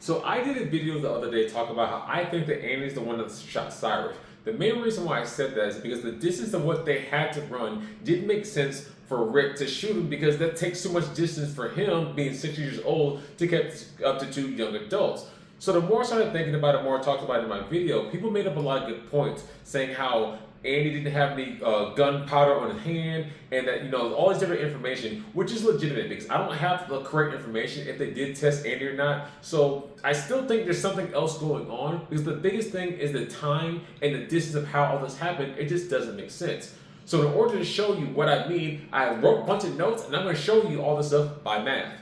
So I did a video the other day talking about how I think that Andy's the one that shot Cyrus. The main reason why I said that is because the distance of what they had to run didn't make sense for Rick to shoot him, because that takes too much distance for him, being 60 years old, to get up to two young adults. So the more I started thinking about it, the more I talked about it in my video, people made up a lot of good points, saying how Andy didn't have any gunpowder on his hand, and that, all this different information, which is legitimate because I don't have the correct information if they did test Andy or not. So I still think there's something else going on, because the biggest thing is the time and the distance of how all this happened. It just doesn't make sense. So in order to show you what I mean, I wrote a bunch of notes, and I'm going to show you all this stuff by math.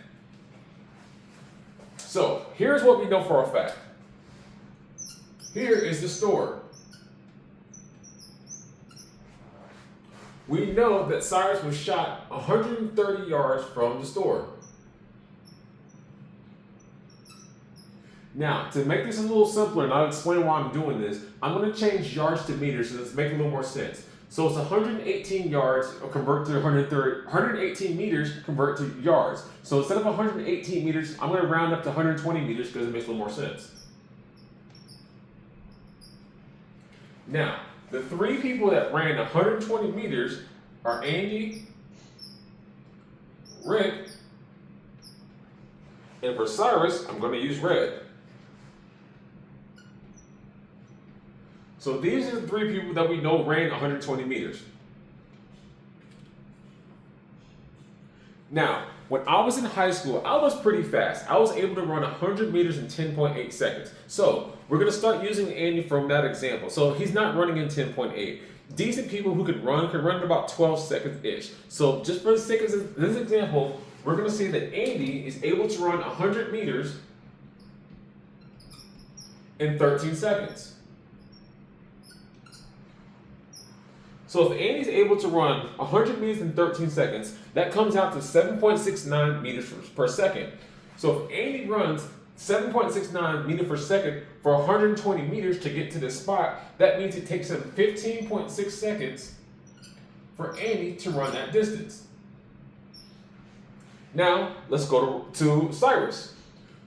So here's what we know for a fact. Here is the store. We know that Cyrus was shot 130 yards from the store. Now, to make this a little simpler, and I'll explain why I'm doing this, I'm going to change yards to meters so this makes a little more sense. So it's 118 yards convert to 130, 118 meters convert to yards. So instead of 118 meters, I'm going to round up to 120 meters because it makes a little more sense. Now, the three people that ran 120 meters are Andy, Rick, and for Cyrus, I'm going to use red. So these are the three people that we know ran 120 meters. Now, when I was in high school, I was pretty fast. I was able to run 100 meters in 10.8 seconds. So we're going to start using Andy from that example. So he's not running in 10.8. Decent people who could run in about 12 seconds-ish. So just for the sake of this example, we're going to see that Andy is able to run 100 meters in 13 seconds. So if Andy's able to run 100 meters in 13 seconds, that comes out to 7.69 meters per second. So if Andy runs 7.69 meters per second for 120 meters to get to this spot, that means it takes him 15.6 seconds for Andy to run that distance. Now, let's go to Cyrus.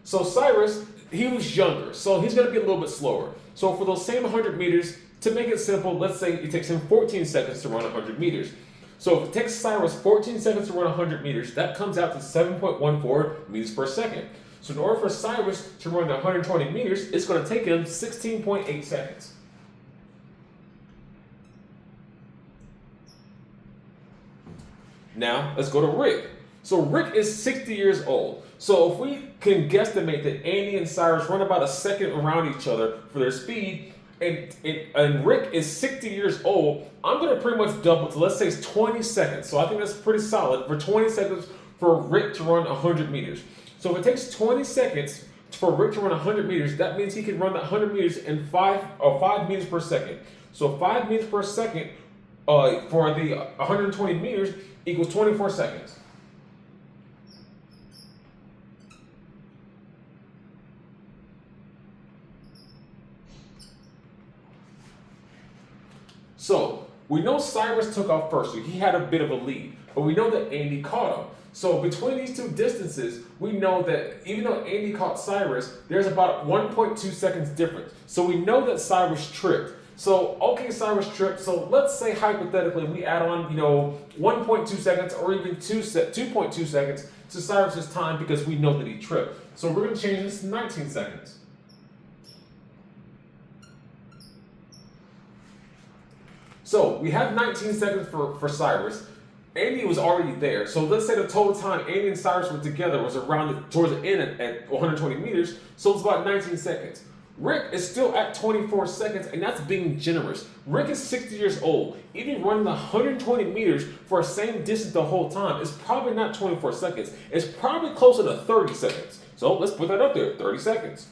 So Cyrus, he was younger, so he's going to be a little bit slower. So for those same 100 meters, to make it simple, let's say it takes him 14 seconds to run 100 meters. So if it takes Cyrus 14 seconds to run 100 meters, that comes out to 7.14 meters per second. So in order for Cyrus to run 120 meters, it's going to take him 16.8 seconds. Now, let's go to Rick. So Rick is 60 years old. So if we can guesstimate that Andy and Cyrus run about a second around each other for their speed, and Rick is 60 years old, I'm going to pretty much double to, let's say, it's 20 seconds. So I think that's pretty solid for 20 seconds for Rick to run 100 meters. So if it takes 20 seconds for Rick to run 100 meters, that means he can run that 100 meters in 5 meters per second. So 5 meters per second for the 120 meters equals 24 seconds. So we know Cyrus took off first, so he had a bit of a lead, but we know that Andy caught him. So between these two distances, we know that even though Andy caught Cyrus, there's about 1.2 seconds difference. So we know that Cyrus tripped. So, okay, Cyrus tripped. So let's say hypothetically we add on, 1.2 seconds or even 2.2 seconds to Cyrus's time because we know that he tripped. So we're going to change this to 19 seconds. So we have 19 seconds for Cyrus. Andy was already there. So let's say the total time Andy and Cyrus were together was around towards the end at 120 meters. So it's about 19 seconds. Rick is still at 24 seconds, and that's being generous. Rick is 60 years old. Even running 120 meters for the same distance the whole time is probably not 24 seconds. It's probably closer to 30 seconds. So let's put that up there, 30 seconds.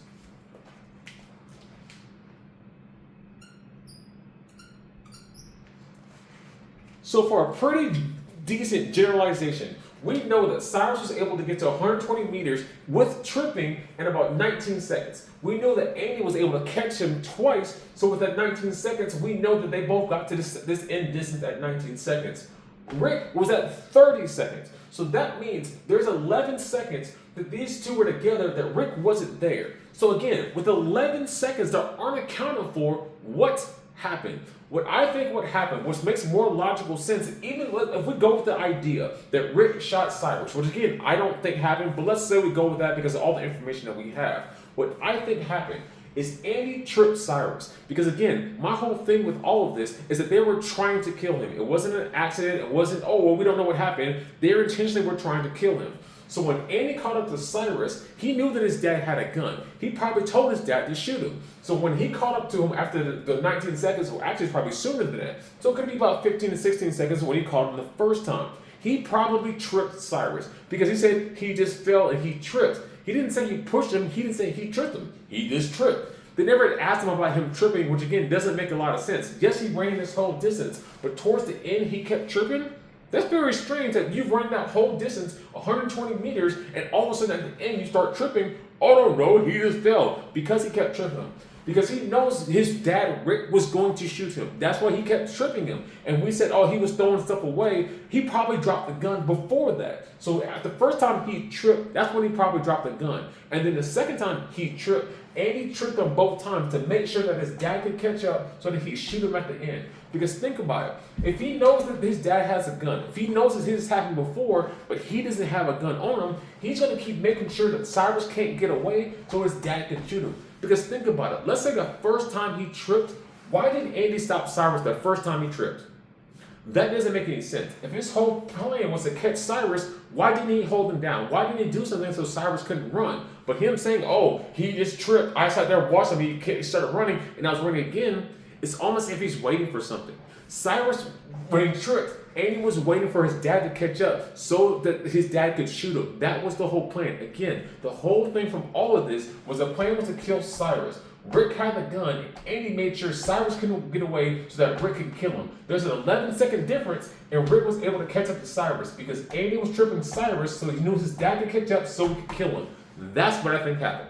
So for a pretty decent generalization, we know that Cyrus was able to get to 120 meters with tripping in about 19 seconds. We know that Andy was able to catch him twice, so with that 19 seconds, we know that they both got to this end distance at 19 seconds. Rick was at 30 seconds. So that means there's 11 seconds that these two were together that Rick wasn't there. So again, with 11 seconds that aren't accounted for, what happened? What I think what happened, which makes more logical sense, even if we go with the idea that Rick shot Cyrus, which again, I don't think happened, but let's say we go with that because of all the information that we have. What I think happened is Andy tripped Cyrus. Because again, my whole thing with all of this is that they were trying to kill him. It wasn't an accident. It wasn't, oh, well, we don't know what happened. They intentionally were trying to kill him. So when Andy caught up to Cyrus, he knew that his dad had a gun. He probably told his dad to shoot him. So when he caught up to him after the 19 seconds, or actually it's probably sooner than that, so it could be about 15 to 16 seconds when he caught him the first time, he probably tripped Cyrus because he said he just fell and he tripped. He didn't say he pushed him. He didn't say he tripped him. He just tripped. They never asked him about him tripping, which again doesn't make a lot of sense. Yes, he ran this whole distance, but towards the end he kept tripping. That's very strange that you've run that whole distance, 120 meters, and all of a sudden at the end you start tripping. Oh no, he just fell because he kept tripping him. Because he knows his dad, Rick, was going to shoot him. That's why he kept tripping him. And we said, oh, he was throwing stuff away. He probably dropped the gun before that. So the first time he tripped, that's when he probably dropped the gun. And then the second time he tripped, Andy tripped him both times to make sure that his dad could catch up so that he'd shoot him at the end. Because think about it. If he knows that his dad has a gun, if he knows that this happened before, but he doesn't have a gun on him, he's going to keep making sure that Cyrus can't get away so his dad can shoot him. Because think about it. Let's say the first time he tripped, why didn't Andy stop Cyrus the first time he tripped? That doesn't make any sense. If his whole plan was to catch Cyrus, why didn't he hold him down? Why didn't he do something so Cyrus couldn't run? But him saying, oh, he just tripped. I sat there watching him. He started running, and I was running again. It's almost as if he's waiting for something. Cyrus, when he tripped, Andy was waiting for his dad to catch up so that his dad could shoot him. That was the whole plan. Again, the whole thing from all of this was the plan was to kill Cyrus. Rick had the gun, and Andy made sure Cyrus couldn't get away so that Rick could kill him. There's an 11-second difference, and Rick was able to catch up to Cyrus because Andy was tripping Cyrus so he knew his dad could catch up so he could kill him. That's what I think happened.